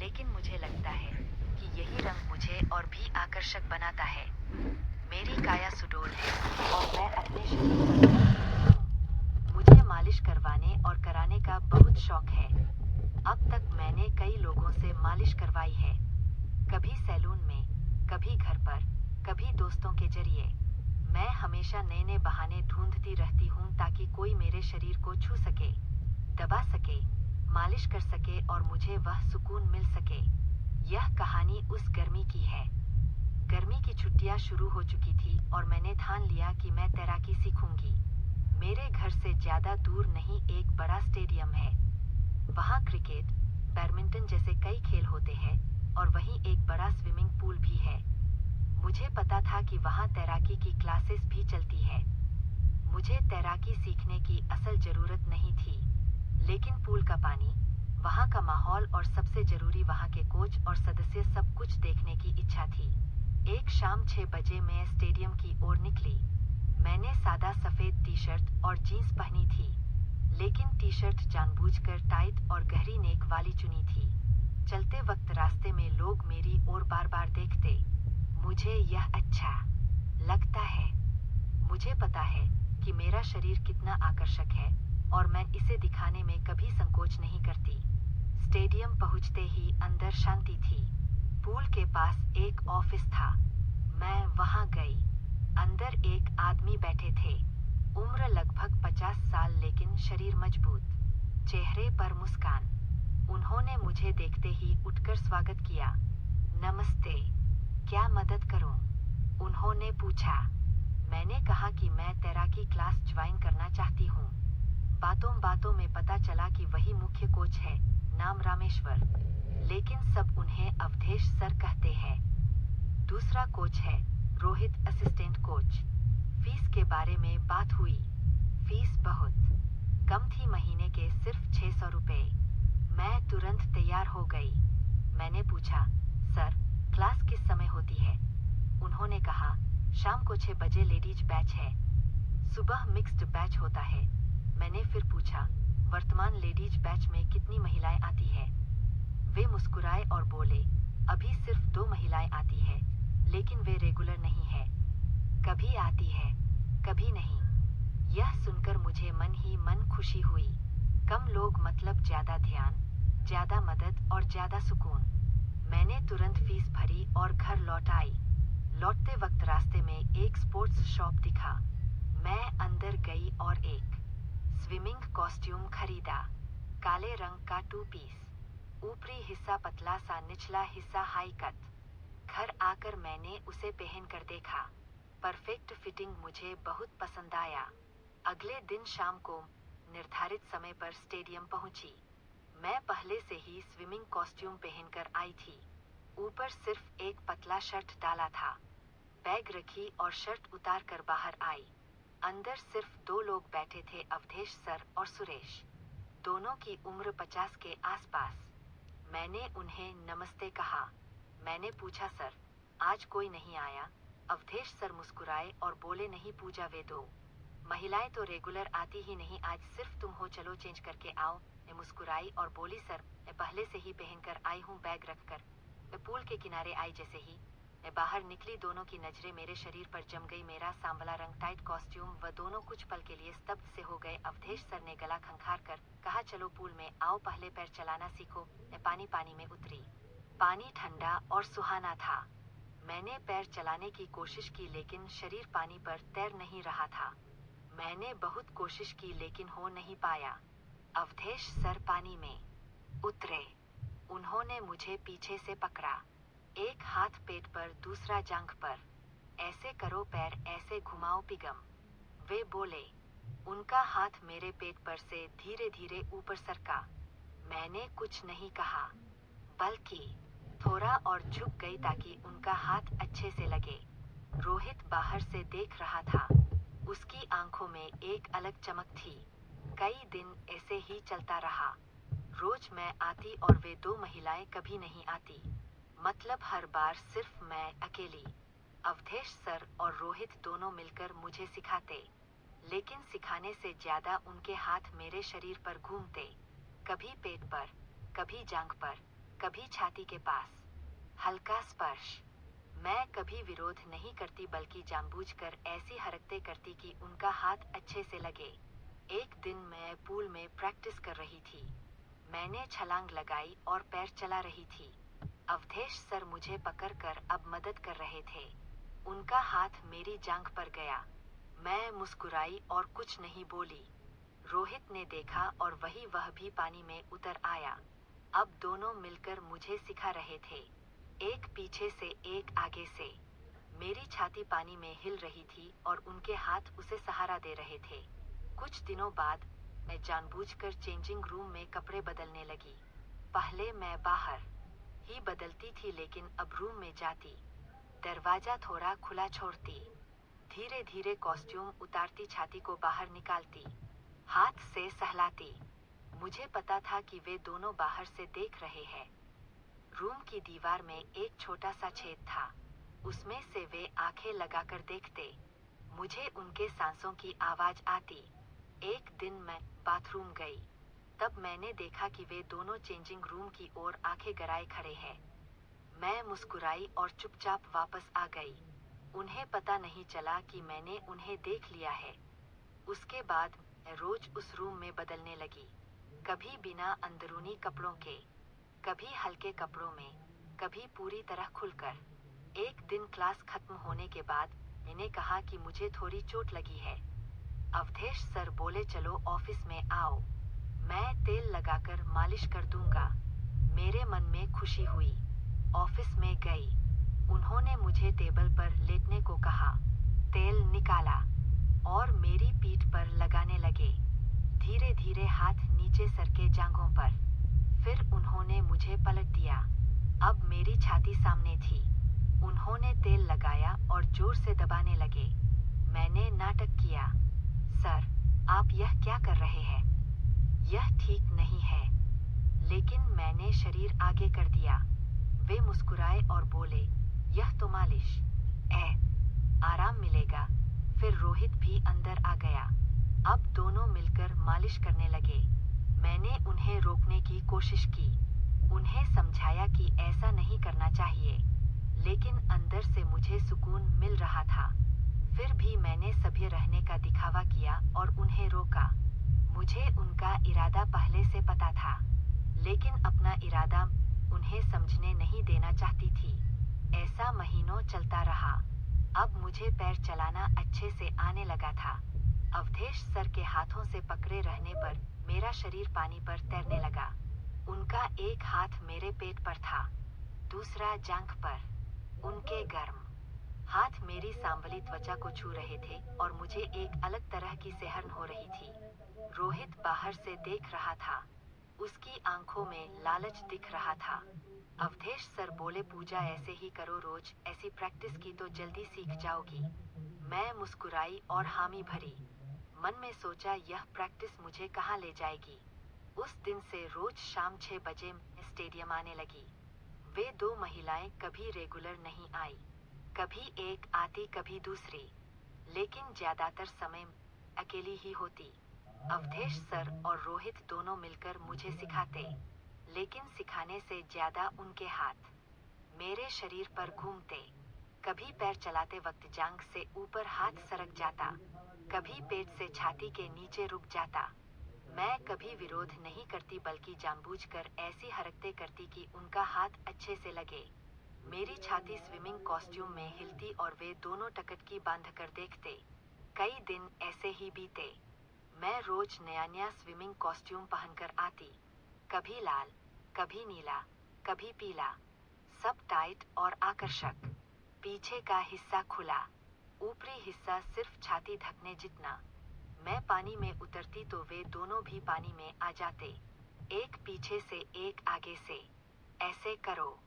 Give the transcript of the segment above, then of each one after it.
लेकिन मुझे लगता है कि यही रंग मुझे और भी आकर्षक बनाता है। मेरी काया सुडौल है और मैं अपने शरीर पर गर्व करती हूँ। मुझे मालिश करवाने और कराने का बहुत शौक है। अब तक मैंने कई लोगों से मालिश करवाई है, कभी सैलून में, कभी घर पर, कभी दोस्तों के जरिए। मैं हमेशा नए नए बहाने ढूंढती रहती हूँ ताकि कोई मेरे शरीर को छू सके, दबा सके, मालिश कर सके और मुझे वह सुकून मिल सके। यह कहानी उस गर्मी की है। गर्मी की छुट्टियां शुरू हो चुकी थी और मैंने ठान लिया कि मैं तैराकी सीखूंगी। मेरे घर से ज्यादा दूर नहीं एक बड़ा स्टेडियम है। वहाँ क्रिकेट, बैडमिंटन जैसे कई खेल होते हैं और वहीं एक बड़ा स्विमिंग पूल भी है। मुझे पता था कि वहाँ तैराकी की क्लासेस भी चलती है। मुझे तैराकी सीखने की असल जरूरत नहीं थी, लेकिन पूल का पानी, वहाँ का माहौल और सबसे जरूरी वहाँ के कोच और सदस्य सब कुछ देखने की इच्छा थी। एक शाम 6 बजे मैं स्टेडियम की ओर निकली। मैंने सादा सफेद टी-शर्ट और जीन्स पहनी थी, लेकिन टी-शर्ट जानबूझकर टाइट और गहरी नेक वाली चुनी थी। चलते वक्त रास्ते में लोग मेरी ओर बार बार देखते। मुझे यह अच्छा लगता है। मुझे पता है कि मेरा शरीर कितना आकर्षक है और मैं इसे दिखाने में कभी संकोच नहीं करती। स्टेडियम पहुंचते ही अंदर शांति थी। पूल के पास एक ऑफिस था। मैं वहां गई। अंदर एक आदमी बैठे थे। उम्र लगभग 50 साल लेकिन शरीर मजबूत, चेहरे पर मुस्कान। उन्होंने मुझे देखते ही उठकर स्वागत किया। नमस्ते, क्या मदद करूं? उन्होंने पूछा। मैंने कहा कि मैं तैराकी क्लास ज्वाइन करना चाहती हूँ। बातों बातों में पता चला कि वही मुख्य कोच है, नाम रामेश्वर, लेकिन सब उन्हें अवधेश सर कहते हैं। दूसरा कोच है रोहित, असिस्टेंट कोच। फीस के बारे में बात हुई। फीस बहुत कम थी, महीने के सिर्फ 600 रुपए। मैं तुरंत तैयार हो गई। मैंने पूछा, सर, क्लास किस समय होती है? उन्होंने कहा, शाम को 6 बजे लेडीज बैच है, सुबह मिक्स्ड बैच होता है। मैंने फिर पूछा, वर्तमान लेडीज बैच में कितनी महिलाएं आती है? वे मुस्कुराए और बोले, अभी सिर्फ 2 महिलाएं आती है, लेकिन वे रेगुलर नहीं है। कभी आती है, कभी नहीं। यह सुनकर मुझे मन ही मन खुशी हुई। कम लोग मतलब ज्यादा ध्यान, ज्यादा मदद और ज्यादा सुकून। मैंने तुरंत फीस भरी और घर लौट आई। लौटते वक्त रास्ते में एक स्पोर्ट्स शॉप दिखा। मैं अंदर गई और एक स्विमिंग कॉस्ट्यूम खरीदा। काले रंग का 2 पीस, ऊपरी हिस्सा पतला सा, निचला हिस्सा हाई कट। घर आकर मैंने उसे पहन कर देखा। परफेक्ट फिटिंग मुझे बहुत पसंद आया। अगले दिन शाम को निर्धारित समय पर स्टेडियम पहुंची। मैं पहले से ही स्विमिंग कॉस्ट्यूम पहनकर आई थी। ऊपर सिर्फ एक पतला शर्ट डाला था। बैग रखी और शर्ट उतार कर बाहर आई। अंदर सिर्फ 2 लोग बैठे थे, अवधेश सर और सुरेश। दोनों की उम्र 50 के आसपास। मैंने उन्हें नमस्ते कहा। मैंने पूछा, सर, आज कोई नहीं आया? अवधेश सर मुस्कुराए और बोले, नहीं पूजा, वे 2 महिलाएं तो रेगुलर आती ही नहीं, आज सिर्फ तुम हो, चलो चेंज करके आओ। मैं मुस्कुराई और बोली, सर, मैं पहले से ही पहन कर आई हूँ, बैग रखकर। मैं पूल के किनारे आई। जैसे ही मैं बाहर निकली, दोनों की नजरें मेरे शरीर पर जम गई। मेरा सांवला रंग, टाइट कॉस्ट्यूम, व दोनों कुछ पल के लिए स्तब्ध से हो गए। अवधेश सर ने गला खंखार कर कहा, चलो पूल में आओ, पहले पैर चलाना सीखो। मैं पानी में उतरी। पानी ठंडा और सुहाना था। मैंने पैर चलाने की कोशिश की, लेकिन शरीर पानी पर तैर नहीं रहा था। मैंने बहुत कोशिश की लेकिन हो नहीं पाया। अवधेश सर पानी में उतरे। उन्होंने मुझे पीछे से पकड़ा, एक हाथ पेट पर, दूसरा जांघ पर। ऐसे करो, पैर ऐसे घुमाओ, पिगम, वे बोले। उनका हाथ मेरे पेट पर से धीरे धीरे ऊपर सरका। मैंने कुछ नहीं कहा, बल्कि थोड़ा और झुक गई ताकि उनका हाथ अच्छे से लगे। रोहित बाहर से देख रहा था। उसकी आंखों में एक अलग चमक थी। कई दिन ऐसे ही चलता रहा। रोज मैं आती और वे 2 महिलाएं कभी नहीं आती। मतलब हर बार सिर्फ मैं अकेली। अवधेश सर और रोहित दोनों मिलकर मुझे सिखाते, लेकिन सिखाने से ज्यादा उनके हाथ मेरे शरीर पर घूमते, कभी पेट पर, कभी जांघ पर, कभी छाती के पास हल्का स्पर्श। मैं कभी विरोध नहीं करती बल्कि जानबूझकर ऐसी हरकतें करती कि उनका हाथ अच्छे से लगे। एक दिन मैं पूल में प्रैक्टिस कर रही थी। मैंने छलांग लगाई और पैर चला रही थी। अवधेश सर मुझे पकड़कर अब मदद कर रहे थे। उनका हाथ मेरी जांघ पर गया। मैं मुस्कुराई और कुछ नहीं बोली। रोहित ने देखा और वह भी पानी में उतर आया। अब दोनों मिलकर मुझे सिखा रहे थे, एक पीछे से एक आगे से। मेरी छाती पानी में हिल रही थी और उनके हाथ उसे सहारा दे रहे थे। कुछ दिनों बाद मैं जानबूझकर चेंजिंग रूम में कपड़े बदलने लगी। पहले मैं बाहर ही बदलती थी लेकिन अब रूम में जाती, दरवाजा थोड़ा खुला छोड़ती, धीरे धीरे कॉस्ट्यूम उतारती, छाती को बाहर निकालती, हाथ से सहलाती। मुझे पता था कि वे दोनों बाहर से देख रहे हैं। रूम की दीवार में एक छोटा सा छेद था, उसमें से वे आंखें लगाकर देखते। मुझे उनके सांसों की आवाज आती। एक दिन मैं बाथरूम गई, तब मैंने देखा कि वे दोनों चेंजिंग रूम की ओर आंखें गड़ाए खड़े हैं। मैं मुस्कुराई और चुपचाप वापस आ गई। उन्हें पता नहीं चला कि मैंने उन्हें देख लिया है। उसके बाद मैं रोज उस रूम में बदलने लगी, कभी बिना अंदरूनी कपड़ों के, कभी हल्के कपड़ों में, कभी पूरी तरह खुलकर। एक दिन क्लास खत्म होने के बाद मैंने कहा कि मुझे थोड़ी चोट लगी है। अवधेश सर बोले चलो ऑफिस में आओ, मैं तेल लगाकर मालिश कर दूंगा। मेरे मन में खुशी हुई। ऑफिस में गई। उन्होंने मुझे टेबल पर लेटने को कहा, तेल निकाला और मेरी पीठ पर लगाने लगे। धीरे धीरे हाथ नीचे सरके जांघों पर। फिर उन्होंने मुझे पलट दिया। अब मेरी छाती सामने थी। उन्होंने तेल लगाया और जोर से दबाने लगे। मैंने नाटक किया, सर आप यह क्या कर रहे हैं? यह ठीक नहीं है। लेकिन मैंने शरीर आगे कर दिया। वे मुस्कुराए और बोले, यह तो मालिश है, आराम मिलेगा। फिर रोहित भी अंदर आ गया। अब दोनों मिलकर मालिश करने लगे। मैंने उन्हें रोकने की कोशिश की, उन्हें समझाया कि ऐसा नहीं करना चाहिए, लेकिन अंदर से मुझे सुकून मिल रहा था। फिर भी मैंने सभ्य रहने का दिखावा किया और उन्हें रोका। मुझे उनका इरादा पहले से पता था, लेकिन अपना इरादा उन्हें समझने नहीं देना चाहती थी। ऐसा महीनों चलता रहा। अब मुझे पैर चलाना अच्छे से आने लगा था। अवधेश सर के हाथों से पकड़े रहने पर मेरा शरीर पानी पर तैरने लगा। उनका एक हाथ मेरे पेट पर था, दूसरा जांघ पर। उनके गर्म हाथ मेरी सांवली त्वचा को छू रहे थे और मुझे एक अलग तरह की सिहरन हो रही थी। रोहित बाहर से देख रहा था, उसकी आंखों में लालच दिख रहा था। अवधेश सर बोले, पूजा ऐसे ही करो, रोज ऐसी प्रैक्टिस की तो जल्दी सीख जाओगी। मैं मुस्कुराई और हामी भरी। मन में सोचा, यह प्रैक्टिस मुझे कहाँ ले जाएगी। उस दिन से रोज शाम 6 बजे मैं स्टेडियम आने लगी। वे दो महिलाएं कभी रेगुलर नहीं आई, कभी एक आती कभी दूसरी, लेकिन ज्यादातर समय अकेली ही होती। अवधेश सर और रोहित दोनों मिलकर मुझे सिखाते, लेकिन सिखाने से ज्यादा उनके हाथ मेरे शरीर पर घूमते। कभी पैर चलाते वक्त जांघ से ऊपर हाथ सरक जाता, कभी पेट से छाती के नीचे रुक जाता। मैं कभी विरोध नहीं करती बल्कि जानबूझकर ऐसी हरकतें करती कि उनका हाथ अच्छे से लगे। मेरी छाती स्विमिंग कॉस्ट्यूम में हिलती और वे दोनों टकटकी बांधकर देखते। कई दिन ऐसे ही बीते। मैं रोज नया नया स्विमिंग कॉस्ट्यूम पहनकर आती, कभी लाल, कभी नीला, कभी पीला, सब टाइट और आकर्षक। पीछे का हिस्सा खुला, ऊपरी हिस्सा सिर्फ छाती ढकने जितना। मैं पानी में उतरती तो वे दोनों भी पानी में आ जाते, एक पीछे से एक आगे से। ऐसे करो।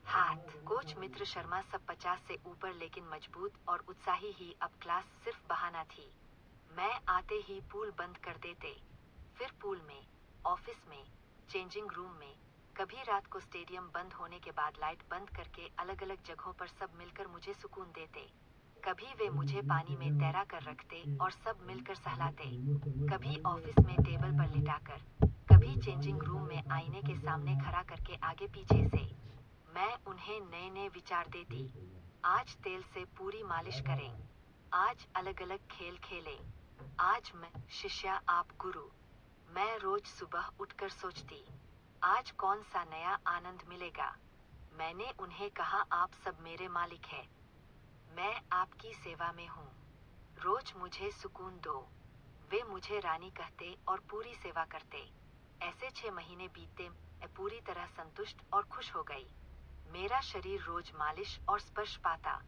हाथ कोच मित्र शर्मा सब 50 से ऊपर लेकिन मजबूत और उत्साही ही। अब क्लास सिर्फ बहाना थी। मैं आते ही पूल बंद कर देते। फिर पूल में, ऑफिस में, चेंजिंग रूम में, कभी रात को स्टेडियम बंद होने के बाद लाइट बंद करके अलग अलग जगहों पर सब मिलकर मुझे सुकून देते। कभी वे मुझे पानी में तैरा कर रखते और सब मिलकर सहलाते। कभी ऑफिस में टेबल पर लिटाकर, कभी चेंजिंग रूम में आईने के सामने खड़ा करके आगे पीछे से। मैं उन्हें नए नए विचार देती। आज तेल से पूरी मालिश करें, आज अलग अलग खेल खेलें, आज मैं शिष्या आप गुरु। मैं रोज सुबह उठकर सोचती, आज कौन सा नया आनंद मिलेगा। मैंने उन्हें कहा, आप सब मेरे मालिक हैं, मैं आपकी सेवा में हूँ, रोज मुझे सुकून दो। वे मुझे रानी कहते और पूरी सेवा करते। ऐसे 6 महीने बीते, मैं पूरी तरह संतुष्ट और खुश हो गई। मेरा शरीर रोज मालिश और स्पर्श पाता।